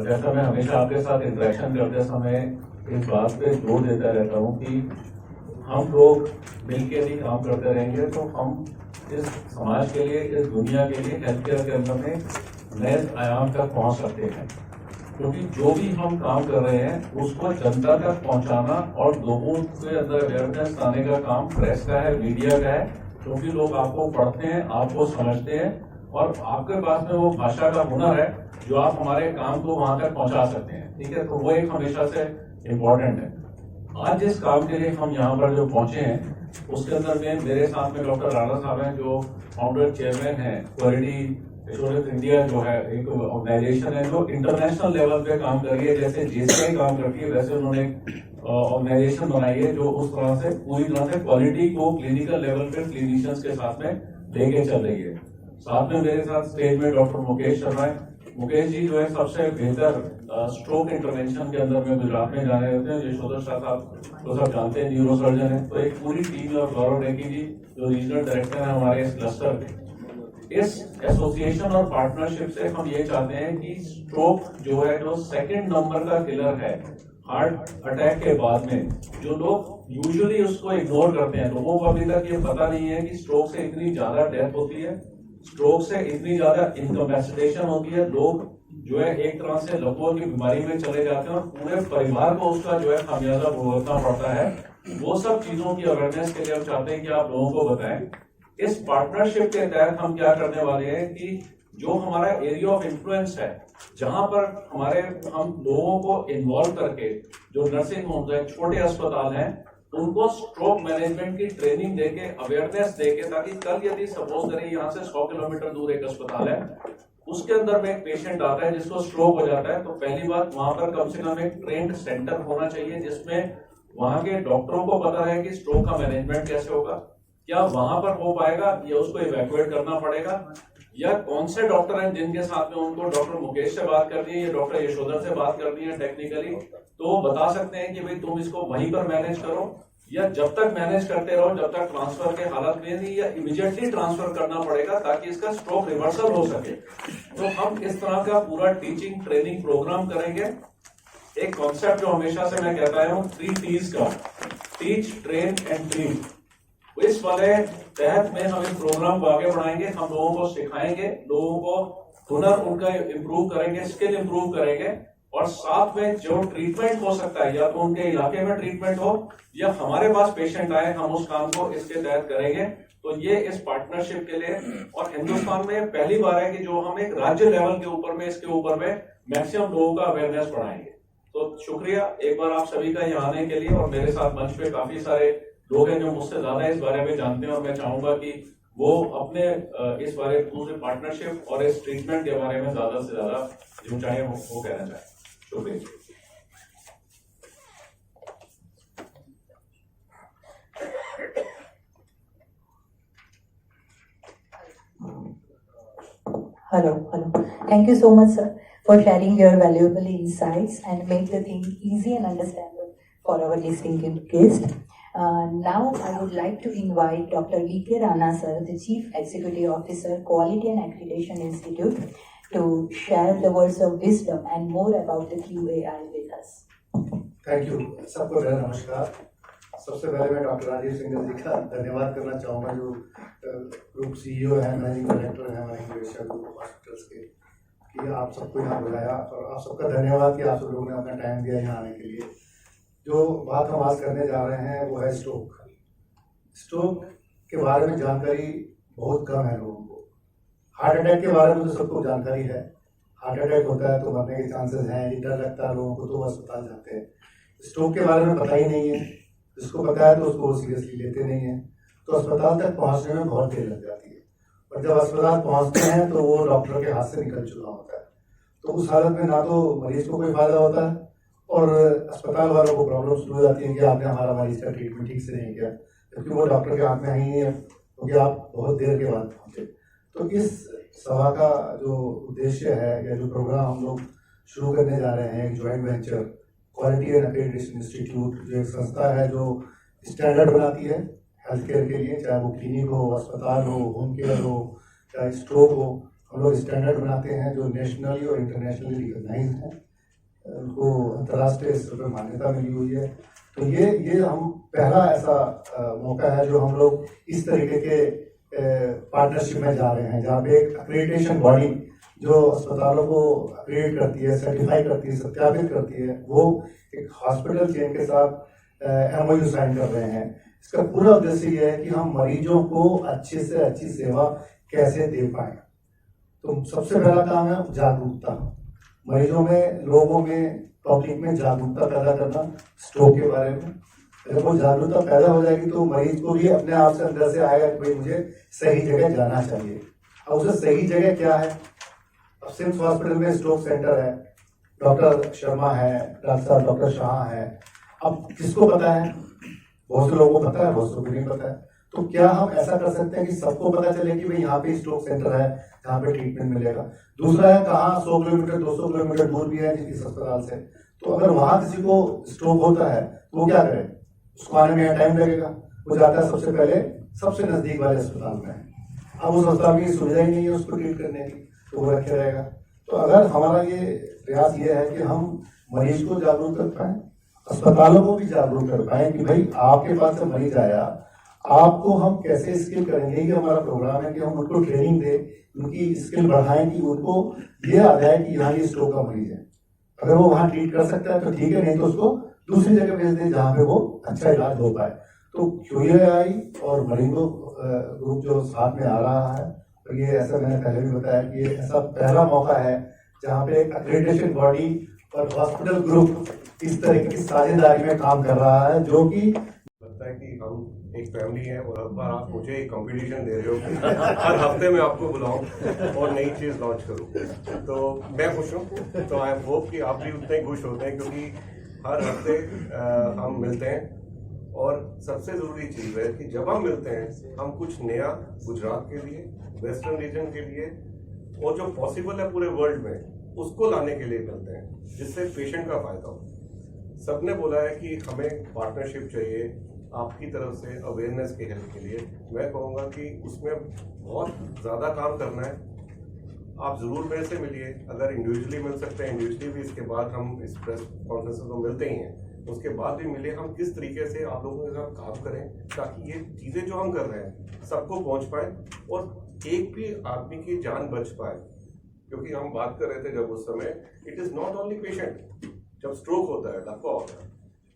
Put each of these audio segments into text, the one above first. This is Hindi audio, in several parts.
और जैसा मैं हमेशा आपके साथ इंटरेक्शन करते समय इस बात पे जोर देता रहता हूँ कि हम लोग मिलके नहीं काम करते रहेंगे तो हम इस समाज के लिए, इस दुनिया के लिए हेल्थ केयर के अंदर में नए आयाम तक पहुंच सकते हैं। क्योंकि जो भी हम काम कर रहे हैं उसको जनता तक पहुंचाना और लोगों के अंदर अवेयरनेस लाने का काम प्रेस का है, मीडिया का है। क्योंकि लोग आपको पढ़ते हैं, आपको समझते हैं और आपके पास में वो भाषा का हुनर है जो आप हमारे काम को वहां तक पहुंचा सकते हैं। ठीक है, तो वो एक हमेशा से इम्पोर्टेंट है। आज जिस काम के लिए हम यहाँ पर जो पहुंचे हैं उसके अंदर में मेरे साथ में डॉक्टर राणा साहब हैं जो फाउंडर चेयरमैन हैं। क्वालिटी एश्योरेंस इंडिया जो है एक ऑर्गेनाइजेशन है जो इंटरनेशनल लेवल पे काम कर रही है। जैसे JCI काम करती है वैसे उन्होंने ऑर्गेनाइजेशन बनाई है जो उस तरह से पूरी तरह से क्वालिटी को क्लिनिकल लेवल पे क्लिनिशियंस के साथ में लेके चल रही है। साथ में मेरे साथ स्टेज में डॉक्टर मुकेश शर्मा है। मुकेश जी जो है सबसे बेहतर स्ट्रोक इंटरवेंशन के अंदर में गुजरात में जाने रहते हैं। यशोधर शाह साहब तो सब जानते हैं, न्यूरोसर्जन है। तो एक पूरी टीम और गौरव नेकी जी जो रीजनल डायरेक्टर है हमारे इस क्लस्टर के। इस एसोसिएशन और पार्टनरशिप से हम ये चाहते हैं कि स्ट्रोक जो है जो सेकंड नंबर का किलर है हार्ट अटैक के बाद में, जो लोग यूजुअली उसको इग्नोर करते हैं, लोगों को अभी तक ये पता नहीं है कि स्ट्रोक से इतनी ज्यादा डेथ होती है, स्ट्रोक से इतनी ज्यादा इनकैपेसिटेशन होती है। लोग जो है एक तरह से लकवा की बीमारी में चले जाते हैं और पूरे परिवार को उसका जो है खामियाजा भुगतना पड़ता है। वो सब चीजों की अवेयरनेस के लिए हम चाहते हैं कि आप लोगों को बताएं। इस पार्टनरशिप के तहत हम क्या करने वाले हैं कि जो हमारा एरिया ऑफ इन्फ्लुएंस है, जहां पर हम लोगों को इन्वॉल्व करके जो नर्सिंग होम्स है, छोटे अस्पताल हैं, उनको स्ट्रोक मैनेजमेंट की ट्रेनिंग देके, अवेयरनेस देके, ताकि कल यदि सपोज करें यहाँ से 100 किलोमीटर दूर एक अस्पताल है, उसके अंदर में एक पेशेंट आता है जिसको स्ट्रोक हो जाता है, तो पहली बात वहां पर कम से कम एक ट्रेंड सेंटर होना चाहिए जिसमें वहां के डॉक्टरों को पता रहे कि स्ट्रोक का मैनेजमेंट कैसे होगा, क्या वहां पर हो पाएगा या उसको इवैक्यूएट करना पड़ेगा, या कौन से डॉक्टर हैं जिनके साथ में उनको डॉक्टर मुकेश से बात करनी है या डॉक्टर यशोधर से बात करनी है टेक्निकली, तो बता सकते हैं कि भाई तुम इसको वहीं पर मैनेज करो, या जब तक मैनेज करते रहो जब तक ट्रांसफर के हालत में नहीं, या इमीडिएटली ट्रांसफर करना पड़ेगा ताकि इसका स्ट्रोक रिवर्सल हो सके। तो हम इस तरह का पूरा टीचिंग ट्रेनिंग प्रोग्राम करेंगे। एक कॉन्सेप्ट जो हमेशा से मैं कहता हूं 3 T's का, टीच, ट्रेन एंड ट्रीट। इस वाले तहत में हम इस प्रोग्राम को आगे बढ़ाएंगे। हम लोगों को सिखाएंगे, लोगों को हुनर उनका इम्प्रूव करेंगे, स्किल इम्प्रूव करेंगे, और साथ में जो ट्रीटमेंट हो सकता है या तो उनके इलाके में ट्रीटमेंट हो या हमारे पास पेशेंट आए, हम उस काम को इसके तहत करेंगे। तो ये इस पार्टनरशिप के लिए, और हिंदुस्तान में पहली बार है कि जो हम एक राज्य लेवल के ऊपर में इसके ऊपर में मैक्सिमम लोगों का अवेयरनेस बढ़ाएंगे। तो शुक्रिया एक बार आप सभी का यहाँ आने के लिए, और मेरे साथ मंच पे काफी सारे लोग हैं जो मुझसे ज्यादा इस बारे में जानते हैं, और मैं चाहूंगा कि वो अपने इस बारे पूरे पार्टनरशिप और इस ट्रीटमेंट के बारे में ज्यादा से ज्यादा जो चाहे वो कहना चाहे। शुक्रिया। Hello. Thank you so much, sir, for sharing your valuable insights and make the thing easy and understandable for our listening guests. Now, I would like to invite Dr. V.K. Rana, sir, the Chief Executive Officer, Quality and Accreditation Institute, to share the words of wisdom and more about the QAI with us. Thank you. सबको मेरा नमस्कार। सबसे पहले मैं डॉक्टर राजीव सिंह जी का धन्यवाद करना चाहूँगा जो ग्रुप CEO हैं, मैनेजिंग डायरेक्टर हैं हमारे इंग्लिशिया ग्रुप हॉस्पिटल्स के, कि आप सबको यहाँ बुलाया, और आप सबका धन्यवाद कि आप सब लोगों ने अपना टाइम दिया यहाँ आने के लिए। जो बात हम आज करने जा रहे हैं वो है स्ट्रोक। स्ट्रोक के बारे में जानकारी बहुत कम है लोगों को। हार्ट अटैक के बारे में तो सबको जानकारी है, हार्ट अटैक होता है तो मरने के चांसेस हैं, डर लगता है लोगों को तो अस्पताल जाते हैं। स्ट्रोक के बारे में पता ही नहीं है, जिसको पता है तो उसको सीरियसली लेते नहीं है, तो अस्पताल तक पहुंचने में बहुत देर लग जाती है, और जब अस्पताल पहुंचते हैं तो वो डॉक्टर के हाथ से निकल चुका होता है। तो उस हालत में ना तो मरीज को कोई फायदा होता है और अस्पताल वालों को प्रॉब्लम शुरू हो जाती है कि आपने हमारा मरीज का ट्रीटमेंट ठीक से नहीं किया, क्योंकि वो डॉक्टर के हाथ में ही है, क्योंकि आप बहुत देर के बाद पहुंचे। तो इस सभा का जो उद्देश्य है या जो प्रोग्राम हम लोग शुरू करने जा रहे हैं, एक joint venture quality and accreditation institute, जो एक संस्था है जो स्टैंडर्ड बनाती है हेल्थ केयर के लिए, चाहे वो क्लिनिक हो, अस्पताल हो, होम केयर हो, चाहे स्ट्रोक हो, हम लोग स्टैंडर्ड बनाते हैं जो नेशनली और इंटरनेशनली रिकॉग्नाइज्ड हैं। उनको अंतर्राष्ट्रीय स्तर पर मान्यता मिली हुई है। तो ये हम पहला ऐसा मौका है जो हम लोग इस तरीके के पार्टनरशिप में जा रहे हैं, जहाँ पे एक एक्रेडिटेशन बॉडी जो अस्पतालों को एक्रेडिट करती है, सर्टिफाई करती है, सत्यापित करती है, वो एक हॉस्पिटल चेन के साथ MOU साइन कर रहे हैं। इसका पूरा उद्देश्य ये है कि हम मरीजों को अच्छे से अच्छी सेवा कैसे दे पाए। तो सबसे पहला काम है जागरूकता, मरीजों में, लोगों में, पब्लिक में जागरूकता पैदा करना स्ट्रोक के बारे में। जब वो जागरूकता पैदा हो जाएगी तो मरीज को भी अपने आप से अंदर से आएगा कि भाई मुझे सही जगह जाना चाहिए। अब उसे सही जगह क्या है? अब सिम्स हॉस्पिटल में स्ट्रोक सेंटर है, डॉक्टर शर्मा है, डॉक्टर शाह है। अब किसको पता है? बहुत से लोगों को पता है, बहुत से लोगों को नहीं पता है। तो क्या हम ऐसा कर सकते हैं कि सबको पता चले कि भाई यहाँ पे स्ट्रोक सेंटर है जहाँ पे ट्रीटमेंट मिलेगा? दूसरा है कहाँ 100 किलोमीटर 200 किलोमीटर दूर भी है इस अस्पताल से, तो अगर वहां किसी को स्ट्रोक होता है तो वो क्या करे? उसको आने में टाइम लगेगा। वो जाता है सबसे पहले सबसे नजदीक वाले अस्पताल में। अब उस अस्पताल में सुविधा ही नहीं है उसको ट्रीट करने की, तो वो रखे रहेगा। तो अगर हमारा ये प्रयास ये है कि हम मरीज को जागरूक कर पाए, अस्पतालों को भी जागरूक कर पाए कि भाई आपके पास जब मरीज आया, आपको हम कैसे स्किल करेंगे। ये हमारा प्रोग्राम है कि हम उनको ट्रेनिंग दें, उनकी स्किल बढ़ाएं कि उनको ये आ जाए कि यहाँ ये स्ट्रोक का मरीज है। अगर वो वहाँ ट्रीट कर सकता है तो ठीक है, नहीं तो उसको दूसरी जगह भेज दें जहाँ पे वो अच्छा इलाज हो पाए। तो QAI और मरिंगो ग्रुप जो साथ में आ रहा है, तो ये ऐसा मैंने पहले भी बताया कि ये ऐसा पहला मौका है जहाँ पे एक एक्रेडिटेशन बॉडी और हॉस्पिटल ग्रुप इस तरह की साझेदारी में काम कर रहा है, जो कि लगता है कि हम एक फैमिली है और हर बार आप मुझे एक कंपटीशन दे रहे हो कि हर हफ्ते में आपको बुलाऊं और नई चीज लॉन्च करूं। तो मैं खुश हूं, तो आई होप कि आप भी उतने खुश होते हैं, क्योंकि हर हफ्ते हम मिलते हैं। और सबसे जरूरी चीज है कि जब हम मिलते हैं हम कुछ नया गुजरात के लिए, वेस्टर्न रीजन के लिए, और जो पॉसिबल है पूरे वर्ल्ड में उसको लाने के लिए मिलते हैं, जिससे पेशेंट का फायदा हो। सबने बोला है कि हमें पार्टनरशिप चाहिए आपकी तरफ से अवेयरनेस के हेल्प के लिए। मैं कहूँगा कि उसमें बहुत ज़्यादा काम करना है। आप ज़रूर मेरे से मिलिए, अगर इंडिविजुअली मिल सकते हैं इंडिविजुअली भी, इसके बाद हम इस प्रेस कॉन्फ्रेंस में मिलते ही हैं, उसके बाद भी मिले, हम किस तरीके से आप लोगों के साथ काम करें ताकि ये चीज़ें जो हम कर रहे हैं सबको पहुँच पाए और एक भी आदमी की जान बच पाए। क्योंकि हम बात कर रहे थे जब उस समय, it is not only patient. जब स्ट्रोक होता है, धक्का होता है,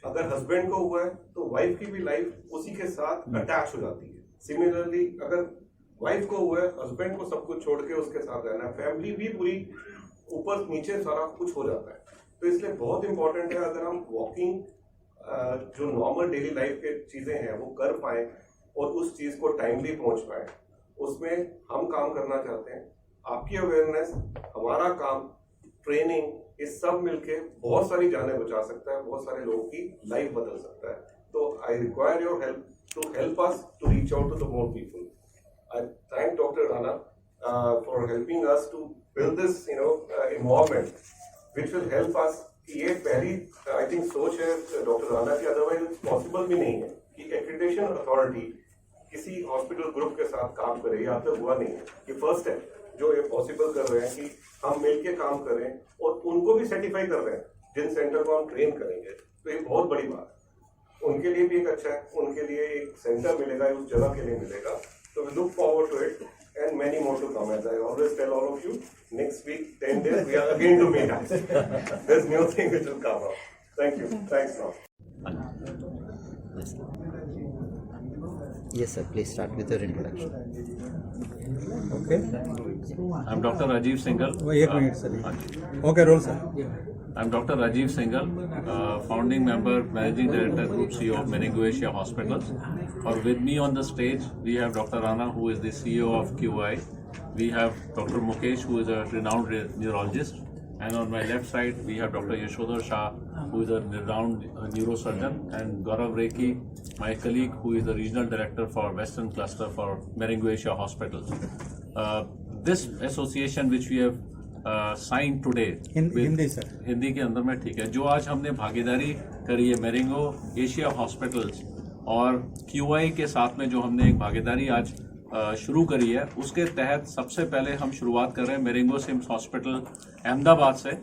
अगर हस्बैंड को हुआ है तो वाइफ की भी लाइफ उसी के साथ अटैच हो जाती है। सिमिलरली अगर वाइफ को हुआ है, हस्बैंड को सब कुछ छोड़ के उसके साथ रहना है, फैमिली भी पूरी ऊपर नीचे सारा कुछ हो जाता है। तो इसलिए बहुत इंपॉर्टेंट है अगर हम वॉकिंग जो नॉर्मल डेली लाइफ के चीजें हैं वो कर पाए और उस चीज को टाइमली पहुंच पाए, उसमें हम काम करना चाहते हैं। आपकी अवेयरनेस, हमारा काम, ट्रेनिंग, ये सब मिलके बहुत सारी जानें बचा सकता है, बहुत सारे लोगों की लाइफ बदल सकता है। तो I require your help to help us to reach out to the more people. I thank Dr. Rana for helping us to build this, environment, which will help us. ये पहली I think सोच है डॉक्टर राणा की, अदरवाइज पॉसिबल भी नहीं है कि एक्रेडिटेशन अथॉरिटी किसी हॉस्पिटल ग्रुप के साथ काम करे, ये अब तक हुआ नहीं है। ये फर्स्ट है जो ये पॉसिबल कर रहे हैं कि हम मिलके काम करें और उनको भी सर्टिफाई कर रहे हैं जिन सेंटर को हम ट्रेन करेंगे। तो ये बहुत बड़ी बात है, उनके लिए भी एक अच्छा है, उनके लिए एक सेंटर मिलेगा, उस जगह के लिए मिलेगा। So we look forward to it and many more to come. As I always tell all of you, next week, 10 days, we are again to meet us. There's new thing which will come up. Thank you. Thanks, now. Yes, sir. Please start with your introduction. Okay. I'm Dr. Rajiv Singhal. एक minute sir. Okay, roll sir. I'm Dr. Rajiv Singhal, founding member, managing director, Group CEO of Meningo Asia Hospitals. Or with me on the stage, we have Dr. Rana, who is the CEO of QI. We have Dr. Mukesh, who is a renowned neurologist. And on my left side, we have Dr. Yashodhar Shah, who is a renowned neurosurgeon. And Gaurav Rekhi, my colleague, who is the regional director for Western Cluster for Meningo Asia Hospitals. This association which we have sign today, Hindi sir, Hindi के अंदर में ठीक है, जो आज हमने भागीदारी करी है मेरिंगो एशिया हॉस्पिटल्स और QI के साथ में, जो हमने एक भागीदारी आज शुरू करी है, उसके तहत सबसे पहले हम शुरुआत कर रहे हैं मेरिंगो सिम्स हॉस्पिटल अहमदाबाद से।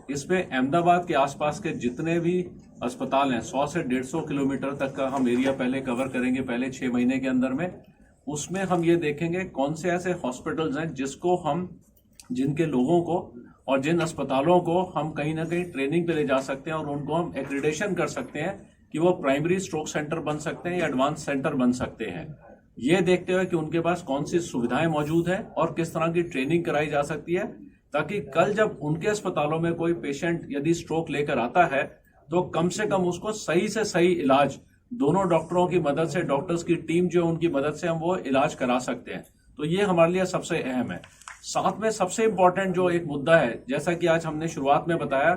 इसमें अहमदाबाद के आसपास के जितने भी अस्पताल हैं 100 से 150 किलोमीटर तक का हम एरिया पहले कवर करेंगे पहले 6 महीने के अंदर में। उसमें हम ये देखेंगे कौन से ऐसे हॉस्पिटल्स हैं जिनके लोगों को और जिन अस्पतालों को हम कहीं ना कहीं ट्रेनिंग पे ले जा सकते हैं और उनको हम एक्रेडिटेशन कर सकते हैं कि वो प्राइमरी स्ट्रोक सेंटर बन सकते हैं या एडवांस सेंटर बन सकते हैं। ये देखते हुए कि उनके पास कौन सी सुविधाएं मौजूद हैं और किस तरह की ट्रेनिंग कराई जा सकती है, ताकि कल जब उनके अस्पतालों में कोई पेशेंट यदि स्ट्रोक लेकर आता है तो कम से कम उसको सही से सही इलाज दोनों डॉक्टरों की मदद से, डॉक्टर्स की टीम जो उनकी मदद से हम वो इलाज करा सकते हैं। तो ये हमारे लिए सबसे अहम है। साथ में सबसे इंपॉर्टेंट जो एक मुद्दा है, जैसा कि आज हमने शुरुआत में बताया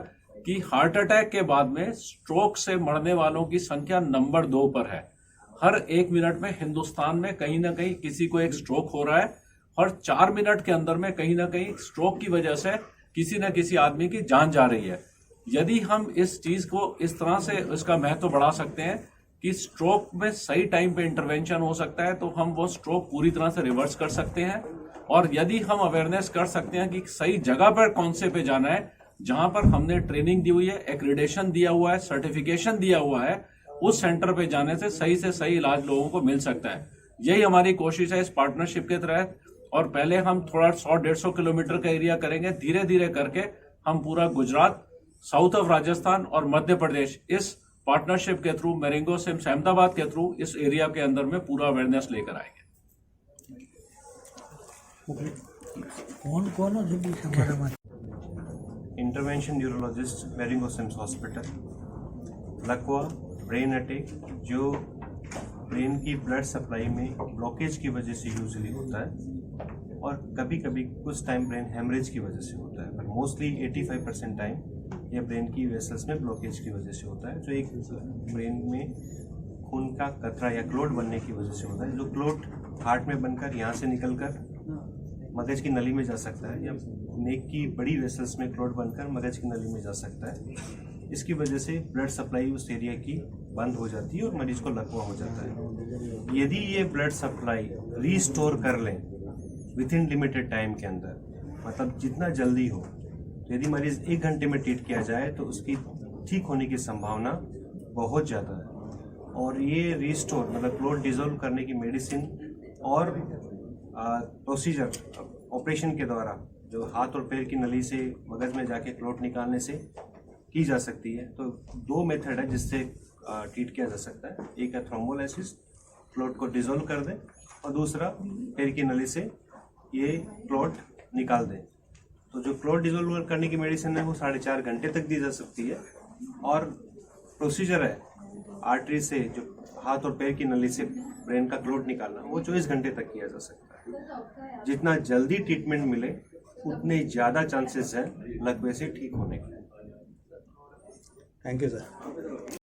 कि हार्ट अटैक के बाद में स्ट्रोक से मरने वालों की संख्या नंबर 2 पर है। हर 1 मिनट में हिंदुस्तान में कहीं ना कहीं किसी को एक स्ट्रोक हो रहा है और 4 मिनट के अंदर में कहीं ना कहीं स्ट्रोक की वजह से किसी न किसी आदमी की जान जा रही है। यदि हम इस चीज को इस तरह से इसका महत्व बढ़ा सकते हैं कि स्ट्रोक में सही टाइम पे इंटरवेंशन हो सकता है, तो हम वो स्ट्रोक पूरी तरह से रिवर्स कर सकते हैं। और यदि हम अवेयरनेस कर सकते हैं कि सही जगह पर कौन से पे जाना है, जहां पर हमने ट्रेनिंग दी हुई है, एक्रेडिटेशन दिया हुआ है, सर्टिफिकेशन दिया हुआ है, उस सेंटर पे जाने से सही इलाज लोगों को मिल सकता है। यही हमारी कोशिश है इस पार्टनरशिप के तहत। और पहले हम थोड़ा 100-150 किलोमीटर का एरिया करेंगे, धीरे धीरे करके हम पूरा गुजरात, साउथ ऑफ राजस्थान और मध्य प्रदेश इस पार्टनरशिप के थ्रू, मेरेंगो सिम्स अहमदाबाद के थ्रू इस एरिया के अंदर में पूरा अवेयरनेस लेकर आएंगे। Intervention neurologist, Marengo CIMS hospital. लकवा, ब्रेन अटैक जो ब्रेन की ब्लड सप्लाई में ब्लॉकेज की वजह से यूजुअली होता है और कभी कभी कुछ टाइम ब्रेन हेमरेज की वजह से होता है, पर मोस्टली 85% टाइम ये ब्रेन की वेसल्स में ब्लॉकेज की वजह से होता है, जो एक ब्रेन में खून का कतरा या क्लोट बनने की वजह से होता है, जो क्लोट हार्ट में बनकर यहाँ से निकलकर मगज की नली में जा सकता है या नेक की बड़ी वेसल्स में क्लोट बनकर मगज की नली में जा सकता है। इसकी वजह से ब्लड सप्लाई उस एरिया की बंद हो जाती है और मरीज को लकवा हो जाता है। यदि ये ब्लड सप्लाई रीस्टोर कर लें विद इन लिमिटेड टाइम के अंदर, मतलब जितना जल्दी हो, तो यदि मरीज 1 घंटे में ट्रीट किया जाए तो उसकी ठीक होने की संभावना बहुत ज़्यादा है। और ये रीस्टोर मतलब क्लोट डिजोल्व करने की मेडिसिन और प्रोसीजर ऑपरेशन के द्वारा जो हाथ और पैर की नली से मगज में जाके क्लोट निकालने से की जा सकती है। तो 2 मेथड है जिससे ट्रीट किया जा सकता है। एक है थ्रोम्बोलाइसिस, क्लोट को डिजोल्व कर दें, और दूसरा पैर की नली से ये क्लोट निकाल दें। तो जो क्लोट डिजोल्व करने की मेडिसिन है वो 4.5 घंटे तक दी जा सकती है, और प्रोसीजर है आर्टरी से जो हाथ और पैर की नली से ब्रेन का क्लोट निकालना, वो 24 घंटे तक किया जा सकता है। जितना जल्दी ट्रीटमेंट मिले उतने ज़्यादा चांसेस हैं लकवे से ठीक होने के। Thank you sir.